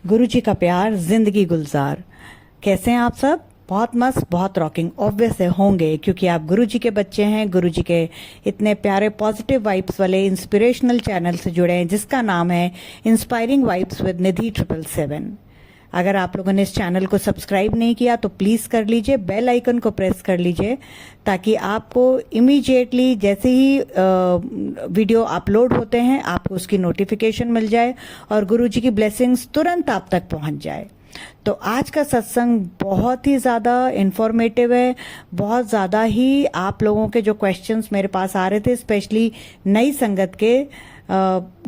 गुरुजी का प्यार जिंदगी गुलजार। कैसे हैं आप सब? बहुत मस्त, बहुत रॉकिंग ऑब्वियस है होंगे, क्योंकि आप गुरुजी के बच्चे हैं। गुरुजी के इतने प्यारे पॉजिटिव वाइब्स वाले इंस्पिरेशनल चैनल से जुड़े हैं जिसका नाम है इंस्पायरिंग वाइब्स विद निधि 777। अगर आप लोगों ने इस चैनल को सब्सक्राइब नहीं किया तो प्लीज़ कर लीजिए, बेल आइकन को प्रेस कर लीजिए ताकि आपको इमीडिएटली जैसे ही वीडियो अपलोड होते हैं आपको उसकी नोटिफिकेशन मिल जाए और गुरुजी की ब्लेसिंग्स तुरंत आप तक पहुंच जाए। तो आज का सत्संग बहुत ही ज़्यादा इंफॉर्मेटिव है। बहुत ज़्यादा ही आप लोगों के जो क्वेश्चंस मेरे पास आ रहे थे, स्पेशली नई संगत के,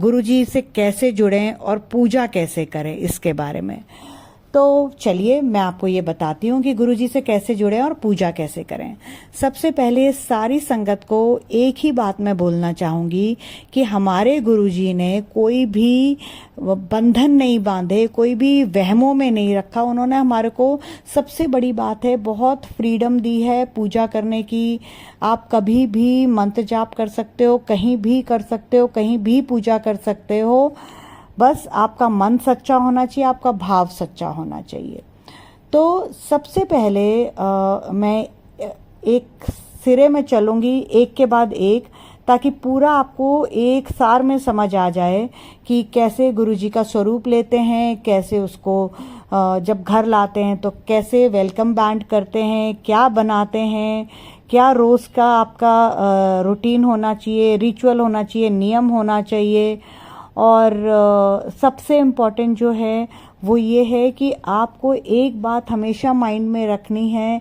गुरुजी से कैसे जुड़ें और पूजा कैसे करें, इसके बारे में। तो चलिए मैं आपको ये बताती हूँ कि गुरुजी से कैसे जुड़ें और पूजा कैसे करें। सबसे पहले सारी संगत को एक ही बात मैं बोलना चाहूँगी कि हमारे गुरुजी ने कोई भी बंधन नहीं बांधे, कोई भी वहमों में नहीं रखा। उन्होंने हमारे को, सबसे बड़ी बात है, बहुत फ्रीडम दी है पूजा करने की। आप कभी भी मंत्र जाप कर सकते हो, कहीं भी कर सकते हो, कहीं भी पूजा कर सकते हो। बस आपका मन सच्चा होना चाहिए, आपका भाव सच्चा होना चाहिए। तो सबसे पहले मैं एक सिरे में चलूँगी, एक के बाद एक, ताकि पूरा आपको एक सार में समझ आ जाए कि कैसे गुरुजी का स्वरूप लेते हैं, कैसे उसको जब घर लाते हैं तो कैसे वेलकम बैंड करते हैं, क्या बनाते हैं, क्या रोज़ का आपका रूटीन होना चाहिए, रिचुअल होना चाहिए, नियम होना चाहिए। और सबसे इम्पॉर्टेंट जो है वो ये है कि आपको एक बात हमेशा माइंड में रखनी है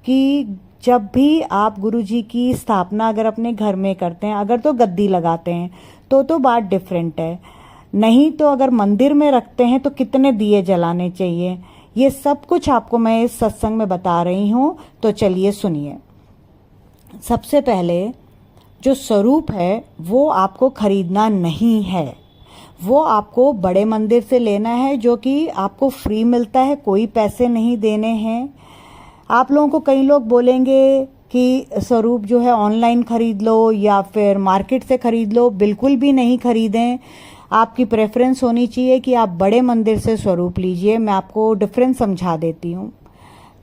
कि जब भी आप गुरुजी की स्थापना अगर अपने घर में करते हैं, अगर तो गद्दी लगाते हैं तो बात डिफरेंट है, नहीं तो अगर मंदिर में रखते हैं तो कितने दिए जलाने चाहिए, ये सब कुछ आपको मैं इस सत्संग में बता रही हूँ। तो चलिए सुनिए। सबसे पहले जो स्वरूप है वो आपको खरीदना नहीं है, वो आपको बड़े मंदिर से लेना है, जो कि आपको फ्री मिलता है, कोई पैसे नहीं देने हैं। आप लोगों को कई लोग बोलेंगे कि स्वरूप जो है ऑनलाइन खरीद लो या फिर मार्केट से खरीद लो। बिल्कुल भी नहीं खरीदें। आपकी प्रेफरेंस होनी चाहिए कि आप बड़े मंदिर से स्वरूप लीजिए। मैं आपको डिफरेंस समझा देती हूँ।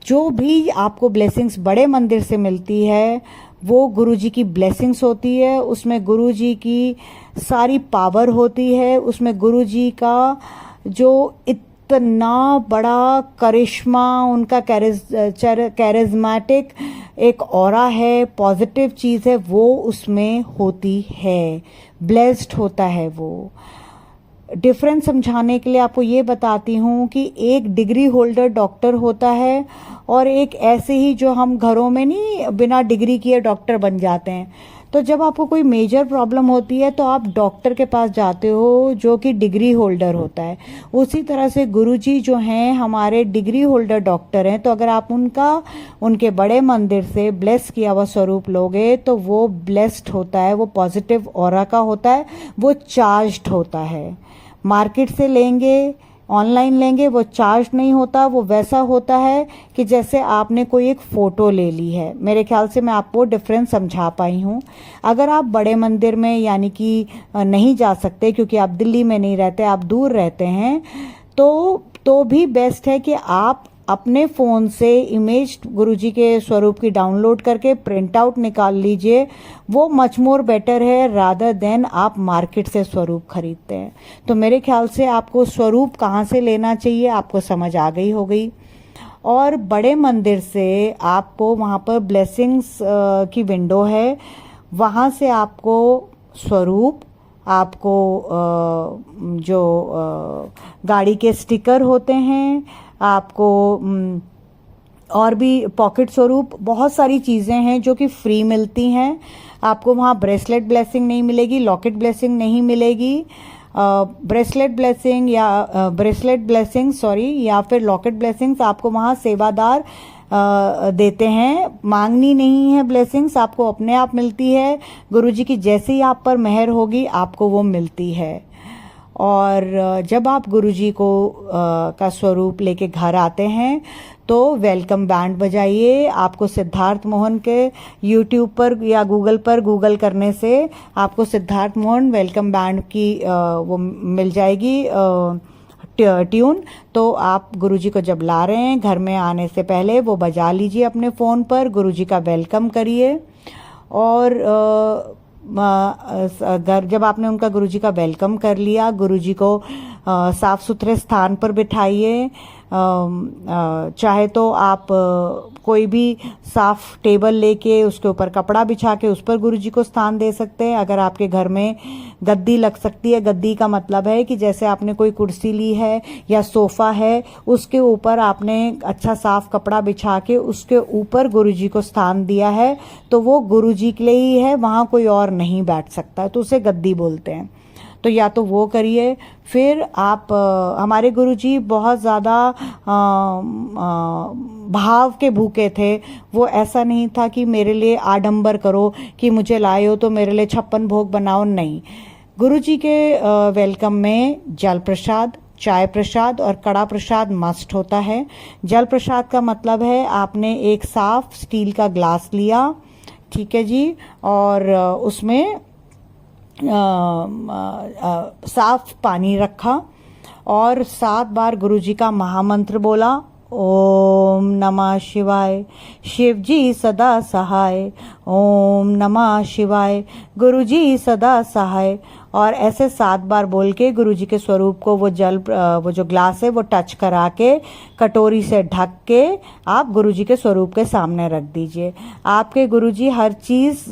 जो भी आपको ब्लेसिंग्स बड़े मंदिर से मिलती है वो गुरुजी की ब्लेसिंग्स होती है, उसमें गुरुजी की सारी पावर होती है, उसमें गुरुजी का जो इतना बड़ा करिश्मा, उनका कैरिज्मेटिक एक ऑरा है, पॉजिटिव चीज़ है, वो उसमें होती है, ब्लेस्ड होता है वो। डिफरेंस समझाने के लिए आपको ये बताती हूँ कि एक डिग्री होल्डर डॉक्टर होता है और एक ऐसे ही जो हम घरों में नहीं बिना डिग्री किए डॉक्टर बन जाते हैं। तो जब आपको कोई मेजर प्रॉब्लम होती है तो आप डॉक्टर के पास जाते हो जो कि डिग्री होल्डर होता है। उसी तरह से गुरुजी जो हैं हमारे डिग्री होल्डर डॉक्टर हैं। तो अगर आप उनके बड़े मंदिर से ब्लेस किया हुआ स्वरूप लोगे तो वो ब्लेस्ड होता है, वो पॉजिटिव ऑरा का होता है, वो चार्ज्ड होता है। मार्केट से लेंगे, ऑनलाइन लेंगे, वो चार्ज नहीं होता, वो वैसा होता है कि जैसे आपने कोई एक फ़ोटो ले ली है। मेरे ख्याल से मैं आपको डिफरेंस समझा पाई हूँ। अगर आप बड़े मंदिर में यानी कि नहीं जा सकते क्योंकि आप दिल्ली में नहीं रहते, आप दूर रहते हैं, तो भी बेस्ट है कि आप अपने फ़ोन से इमेज गुरुजी के स्वरूप की डाउनलोड करके प्रिंट आउट निकाल लीजिए। वो मच मोर बेटर है रादर देन आप मार्केट से स्वरूप खरीदते हैं। तो मेरे ख्याल से आपको स्वरूप कहाँ से लेना चाहिए आपको समझ आ गई होगी। और बड़े मंदिर से आपको वहाँ पर ब्लेसिंग्स की विंडो है, वहाँ से आपको स्वरूप, आपको जो गाड़ी के स्टिकर होते हैं, आपको और भी पॉकेट स्वरूप, बहुत सारी चीज़ें हैं जो कि फ्री मिलती हैं। आपको वहाँ ब्रेसलेट ब्लेसिंग नहीं मिलेगी, लॉकेट ब्लेसिंग नहीं मिलेगी। ब्रेसलेट ब्लेसिंग या फिर लॉकेट ब्लेसिंग्स आपको वहाँ सेवादार देते हैं, मांगनी नहीं है। ब्लेसिंग्स आपको अपने आप मिलती है। गुरुजी की जैसे ही आप पर मेहर होगी आपको वो मिलती है। और जब आप गुरुजी को का स्वरूप लेके घर आते हैं तो वेलकम बैंड बजाइए। आपको सिद्धार्थ मोहन के यूट्यूब पर या गूगल पर गूगल करने से आपको सिद्धार्थ मोहन वेलकम बैंड की वो मिल जाएगी ट्यून, तो आप गुरुजी को जब ला रहे हैं घर में आने से पहले वो बजा लीजिए अपने फ़ोन पर, गुरुजी का वेलकम करिए। और घर जब आपने उनका गुरुजी का वेलकम कर लिया, गुरुजी को साफ सुथरे स्थान पर बिठाइए। चाहे तो आप कोई भी साफ टेबल लेके उसके ऊपर कपड़ा बिछा के उस पर गुरुजी को स्थान दे सकते हैं। अगर आपके घर में गद्दी लग सकती है, गद्दी का मतलब है कि जैसे आपने कोई कुर्सी ली है या सोफा है, उसके ऊपर आपने अच्छा साफ कपड़ा बिछा के उसके ऊपर गुरुजी को स्थान दिया है, तो वो गुरुजी के लिए ही है, वहाँ कोई और नहीं बैठ सकता, तो उसे गद्दी बोलते हैं। तो या तो वो करिए। फिर आप हमारे गुरुजी बहुत ज़्यादा भाव के भूखे थे। वो ऐसा नहीं था कि मेरे लिए आडंबर करो कि मुझे लाए हो तो मेरे लिए 56 भोग बनाओ, नहीं। गुरुजी के वेलकम में जल प्रसाद, चाय प्रसाद और कड़ा प्रसाद मस्ट होता है। जल प्रसाद का मतलब है आपने एक साफ स्टील का ग्लास लिया, ठीक है जी, और उसमें साफ पानी रखा और 7 बार गुरुजी का महामंत्र बोला, ओम नमः शिवाय, शिव जी सदा सहाय, ओम नमः शिवाय, गुरुजी सदा सहाय। और ऐसे 7 बार बोल के गुरुजी के स्वरूप को वो जो ग्लास है वो टच करा के कटोरी से ढक के आप गुरुजी के स्वरूप के सामने रख दीजिए। आपके गुरुजी हर चीज़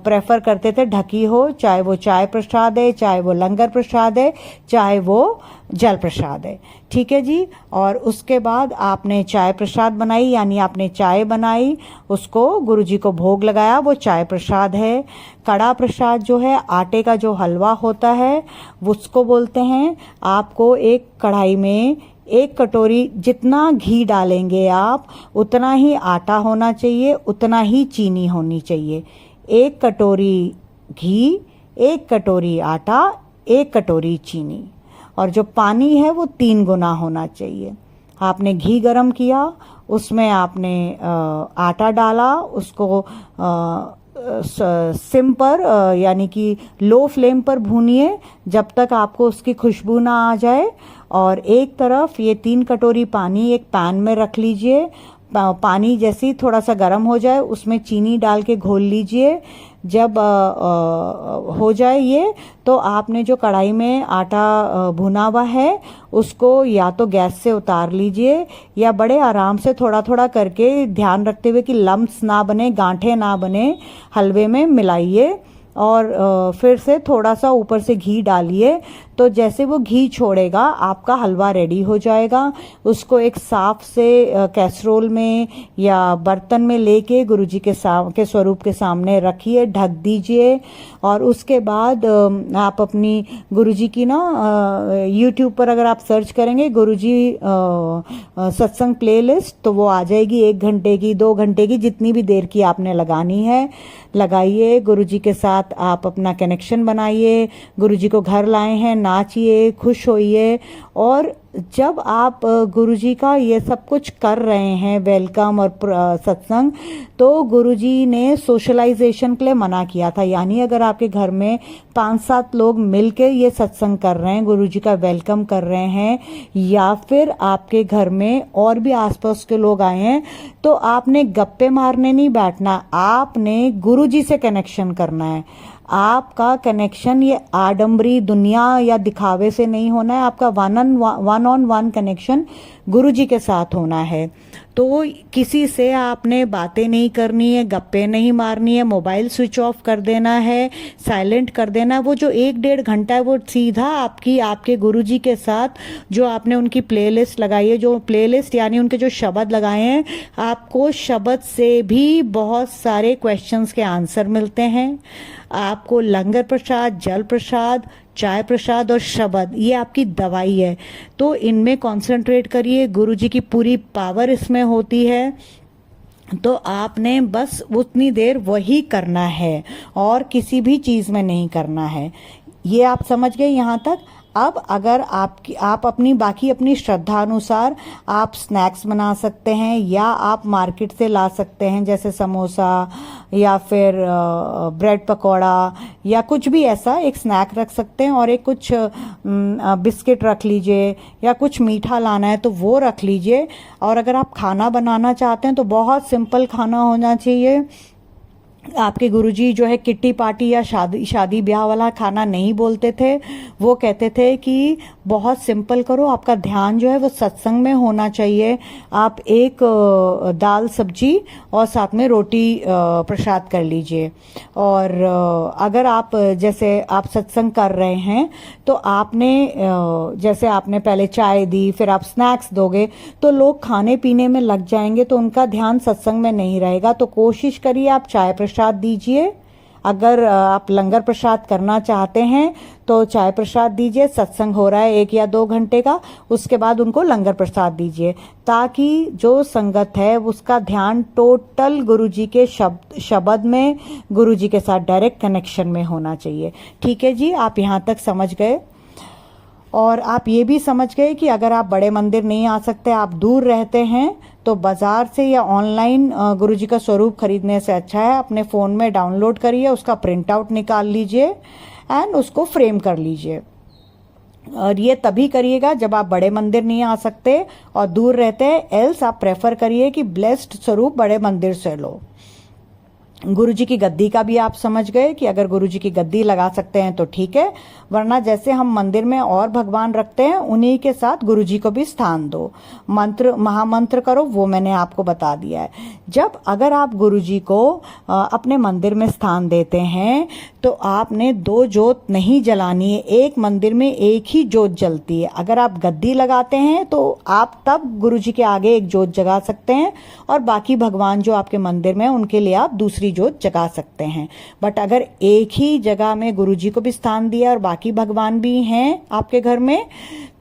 प्रेफर करते थे ढकी हो, चाहे वो चाय प्रसाद है, चाहे वो लंगर प्रसाद है, चाहे वो जल प्रसाद है, ठीक है जी। और उसके बाद आपने चाय प्रसाद बनाई, यानी आपने चाय बनाई, उसको गुरुजी को भोग लगाया, वो चाय प्रसाद है। कड़ा प्रसाद जो है आटे का जो हलवा होता है उसको बोलते हैं। आपको एक कढ़ाई में 1 कटोरी जितना घी डालेंगे आप, उतना ही आटा होना चाहिए, उतना ही चीनी होनी चाहिए। 1 कटोरी घी, 1 कटोरी आटा, 1 कटोरी चीनी, और जो पानी है वो 3 गुना होना चाहिए। आपने घी गरम किया, उसमें आपने आटा डाला, उसको सिम पर यानी कि लो फ्लेम पर भूनिए जब तक आपको उसकी खुशबू ना आ जाए। और एक तरफ ये 3 कटोरी पानी एक पैन में रख लीजिए। पानी जैसे ही थोड़ा सा गर्म हो जाए उसमें चीनी डाल के घोल लीजिए। जब हो जाए ये, तो आपने जो कढ़ाई में आटा भुना हुआ है उसको या तो गैस से उतार लीजिए या बड़े आराम से थोड़ा थोड़ा करके ध्यान रखते हुए कि लम्प्स ना बने, गांठें ना बने, हलवे में मिलाइए। और फिर से थोड़ा सा ऊपर से घी डालिए, तो जैसे वो घी छोड़ेगा आपका हलवा रेडी हो जाएगा। उसको एक साफ से कैसरोल में या बर्तन में लेके गुरुजी के स्वरूप के सामने रखिए, ढक दीजिए। और उसके बाद आप अपनी गुरुजी की ना यूट्यूब पर अगर आप सर्च करेंगे गुरुजी सत्संग प्लेलिस्ट, तो वो आ जाएगी। 1 घंटे की, 2 घंटे की, जितनी भी देर की आपने लगानी है लगाइए। गुरुजी के साथ आप अपना कनेक्शन बनाइए, गुरुजी को घर लाए हैं, नाचिए, खुश होइए। और जब आप गुरुजी का ये सब कुछ कर रहे हैं, वेलकम और सत्संग, तो गुरुजी ने सोशलाइजेशन के लिए मना किया था। यानी अगर आपके घर में 5-7 लोग मिलकर ये सत्संग कर रहे हैं, गुरुजी का वेलकम कर रहे हैं, या फिर आपके घर में और भी आसपास के लोग आए हैं, तो आपने गप्पे मारने नहीं बैठना, आपने गुरुजी से कनेक्शन करना है। आपका कनेक्शन ये आडंबरी दुनिया या दिखावे से नहीं होना है, आपका वन ऑन वन कनेक्शन गुरुजी के साथ होना है। तो किसी से आपने बातें नहीं करनी है, गप्पे नहीं मारनी है, मोबाइल स्विच ऑफ कर देना है, साइलेंट कर देना है। वो जो 1-1.5 घंटा है वो सीधा आपके गुरुजी के साथ, जो आपने उनकी प्लेलिस्ट लगाई है, जो प्लेलिस्ट यानी उनके जो शब्द लगाए हैं, आपको शब्द से भी बहुत सारे क्वेश्चंस के आंसर मिलते हैं। आपको लंगर प्रसाद, जल प्रसाद, चाय प्रसाद और शब्द, ये आपकी दवाई है। तो इनमें कंसंट्रेट करिए, गुरुजी की पूरी पावर इसमें होती है। तो आपने बस उतनी देर वही करना है और किसी भी चीज़ में नहीं करना है। ये आप समझ गए यहाँ तक? अब अगर आप अपनी बाकी अपनी श्रद्धा अनुसार आप स्नैक्स बना सकते हैं या आप मार्केट से ला सकते हैं, जैसे समोसा या फिर ब्रेड पकौड़ा या कुछ भी ऐसा एक स्नैक रख सकते हैं, और एक कुछ बिस्किट रख लीजिए या कुछ मीठा लाना है तो वो रख लीजिए। और अगर आप खाना बनाना चाहते हैं तो बहुत सिंपल खाना होना चाहिए। आपके गुरुजी जो है किट्टी पार्टी या शादी ब्याह वाला खाना नहीं बोलते थे, वो कहते थे कि बहुत सिंपल करो, आपका ध्यान जो है वो सत्संग में होना चाहिए। आप एक दाल सब्जी और साथ में रोटी प्रसाद कर लीजिए। और अगर आप जैसे आप सत्संग कर रहे हैं तो आपने जैसे आपने पहले चाय दी, फिर आप स्नैक्स दोगे तो लोग खाने पीने में लग जाएंगे, तो उनका ध्यान सत्संग में नहीं रहेगा। तो कोशिश करिए आप चाय प्रसाद दीजिए। अगर आप लंगर प्रसाद करना चाहते हैं तो चाय प्रसाद दीजिए। सत्संग हो रहा है 1 या 2 घंटे का, उसके बाद उनको लंगर प्रसाद दीजिए, ताकि जो संगत है उसका ध्यान टोटल गुरुजी के शब्द में, गुरुजी के साथ डायरेक्ट कनेक्शन में होना चाहिए। ठीक है जी, आप यहाँ तक समझ गए। और आप ये भी समझ गए कि अगर आप बड़े मंदिर नहीं आ सकते, आप दूर रहते हैं, तो बाजार से या ऑनलाइन गुरुजी का स्वरूप खरीदने से अच्छा है अपने फ़ोन में डाउनलोड करिए, उसका प्रिंट आउट निकाल लीजिए एंड उसको फ्रेम कर लीजिए। और ये तभी करिएगा जब आप बड़े मंदिर नहीं आ सकते और दूर रहते हैं, एल्स आप प्रेफर करिए कि ब्लेस्ड स्वरूप बड़े मंदिर से लो। गुरुजी की गद्दी का भी आप समझ गए कि अगर गुरुजी की गद्दी लगा सकते हैं तो ठीक है, वरना जैसे हम मंदिर में और भगवान रखते हैं उन्हीं के साथ गुरुजी को भी स्थान दो। मंत्र महामंत्र करो, वो मैंने आपको बता दिया है। जब अगर आप गुरुजी को अपने मंदिर में स्थान देते हैं तो आपने 2 जोत नहीं जलानी है, एक मंदिर में एक ही जोत जलती है। अगर आप गद्दी लगाते हैं तो आप तब गुरुजी के आगे एक जोत जगा सकते हैं और बाकी भगवान जो आपके मंदिर में उनके लिए आप दूसरी जोत जगा सकते हैं। बट अगर एक ही जगह में गुरुजी को भी स्थान दिया और बाकी भगवान भी हैं आपके घर में,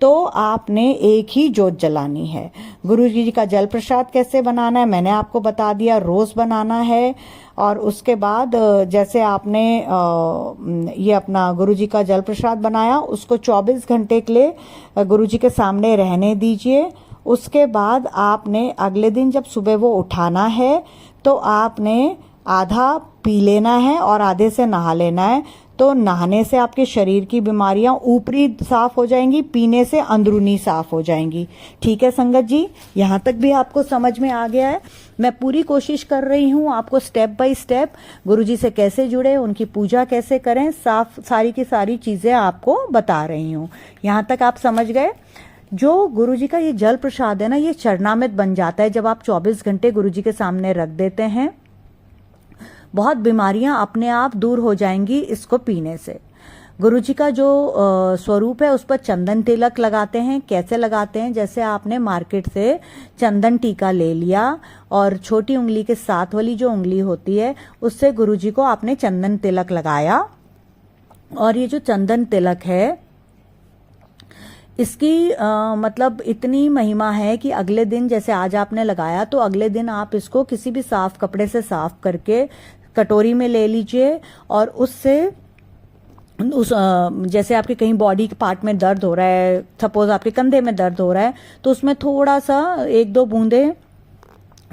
तो आपने एक ही जोत जलानी है। गुरुजी का जल प्रसाद कैसे बनाना है मैंने आपको बता दिया, रोज बनाना है। और उसके बाद जैसे आपने ये अपना गुरुजी का जल प्रसाद बनाया, उसको 24 घंटे के लिए गुरुजी के सामने रहने दीजिए। उसके बाद आपने अगले दिन जब सुबह वो उठाना है तो आपने आधा पी लेना है और आधे से नहा लेना है। तो नहाने से आपके शरीर की बीमारियां ऊपरी साफ हो जाएंगी, पीने से अंदरूनी साफ हो जाएंगी। ठीक है संगत जी, यहाँ तक भी आपको समझ में आ गया है। मैं पूरी कोशिश कर रही हूँ आपको स्टेप बाय स्टेप गुरुजी से कैसे जुड़े, उनकी पूजा कैसे करें, सारी की सारी चीजें आपको बता रही हूँ। यहाँ तक आप समझ गए। जो गुरुजी का ये जल प्रसाद है ना, ये चरणामृत बन जाता है जब आप 24 घंटे गुरुजी के सामने रख देते हैं। बहुत बीमारियां अपने आप दूर हो जाएंगी इसको पीने से। गुरुजी का जो स्वरूप है उस पर चंदन तिलक लगाते हैं। कैसे लगाते हैं? जैसे आपने मार्केट से चंदन टीका ले लिया और छोटी उंगली के साथ वाली जो उंगली होती है उससे गुरुजी को आपने चंदन तिलक लगाया। और ये जो चंदन तिलक है इसकी मतलब इतनी महिमा है कि अगले दिन जैसे आज आपने लगाया तो अगले दिन आप इसको किसी भी साफ कपड़े से साफ करके कटोरी में ले लीजिए और उससे जैसे आपके कहीं बॉडी के पार्ट में दर्द हो रहा है, सपोज आपके कंधे में दर्द हो रहा है, तो उसमें थोड़ा सा 1-2 बूंदे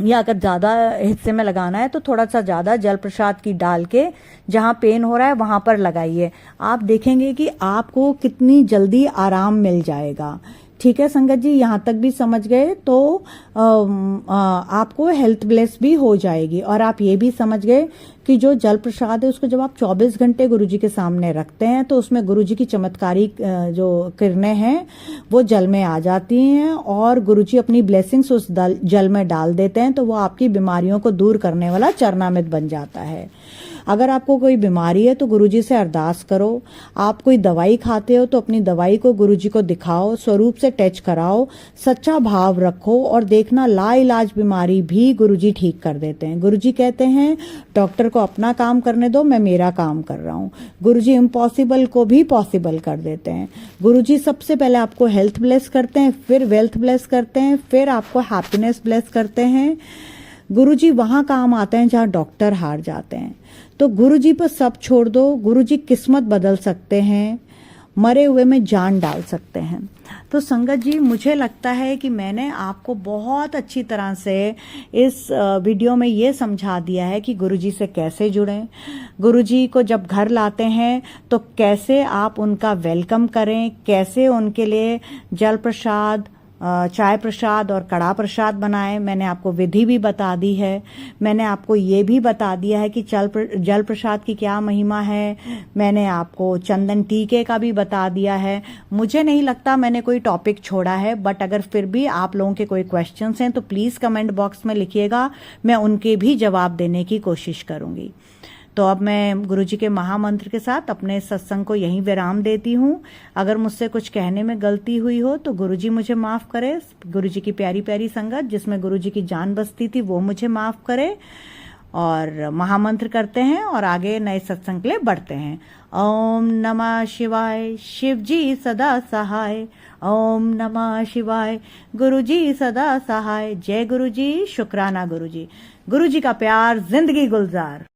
या अगर ज़्यादा हिस्से में लगाना है तो थोड़ा सा ज़्यादा जल प्रसाद की डाल के जहाँ पेन हो रहा है वहाँ पर लगाइए। आप देखेंगे कि आपको कितनी जल्दी आराम मिल जाएगा। ठीक है संगत जी, यहाँ तक भी समझ गए तो आपको हेल्थ ब्लेस भी हो जाएगी। और आप ये भी समझ गए कि जो जल प्रसाद है उसको जब आप 24 घंटे गुरुजी के सामने रखते हैं तो उसमें गुरुजी की चमत्कारी जो किरणें हैं वो जल में आ जाती हैं और गुरुजी अपनी ब्लेसिंग्स उस जल में डाल देते हैं, तो वो आपकी बीमारियों को दूर करने वाला चरणामृत बन जाता है। अगर आपको कोई बीमारी है तो गुरुजी से अरदास करो। आप कोई दवाई खाते हो तो अपनी दवाई को गुरुजी को दिखाओ, स्वरूप से टच कराओ, सच्चा भाव रखो और देखना लाइलाज बीमारी भी गुरुजी ठीक कर देते हैं। गुरुजी कहते हैं डॉक्टर को अपना काम करने दो, मैं मेरा काम कर रहा हूँ। गुरुजी इम्पॉसिबल को भी पॉसिबल कर देते हैं। गुरुजी सबसे पहले आपको हेल्थ ब्लेस करते हैं, फिर वेल्थ ब्लेस करते हैं, फिर आपको हैप्पीनेस ब्लेस करते हैं। गुरुजी वहां काम आते हैं जहां डॉक्टर हार जाते हैं। तो गुरुजी पर सब छोड़ दो, गुरुजी किस्मत बदल सकते हैं। मरे हुए में जान डाल सकते हैं। तो संगत जी, मुझे लगता है कि मैंने आपको बहुत अच्छी तरह से इस वीडियो में ये समझा दिया है कि गुरुजी से कैसे जुड़ें, गुरुजी को जब घर लाते हैं तो कैसे आप उनका वेलकम करें, कैसे उनके लिए जल प्रसाद, चाय प्रसाद और कड़ा प्रसाद बनाएं। मैंने आपको विधि भी बता दी है। मैंने आपको ये भी बता दिया है कि जल प्रसाद की क्या महिमा है। मैंने आपको चंदन टीके का भी बता दिया है। मुझे नहीं लगता मैंने कोई टॉपिक छोड़ा है, बट अगर फिर भी आप लोगों के कोई क्वेश्चंस हैं तो प्लीज़ कमेंट बॉक्स में लिखिएगा, मैं उनके भी जवाब देने की कोशिश करूंगी। तो अब मैं गुरुजी के महामंत्र के साथ अपने सत्संग को यहीं विराम देती हूँ। अगर मुझसे कुछ कहने में गलती हुई हो तो गुरुजी मुझे माफ़ करे। गुरुजी की प्यारी प्यारी संगत जिसमें गुरुजी की जान बसती थी वो मुझे माफ़ करे। और महामंत्र करते हैं और आगे नए सत्संग के लिए बढ़ते हैं। ओम नमः शिवाय, शिव जी सदा सहाय। ओम नमः शिवाय, गुरुजी सदा सहाय। जय गुरुजी, शुक्राना गुरुजी। गुरुजी का प्यार, जिंदगी गुलजार।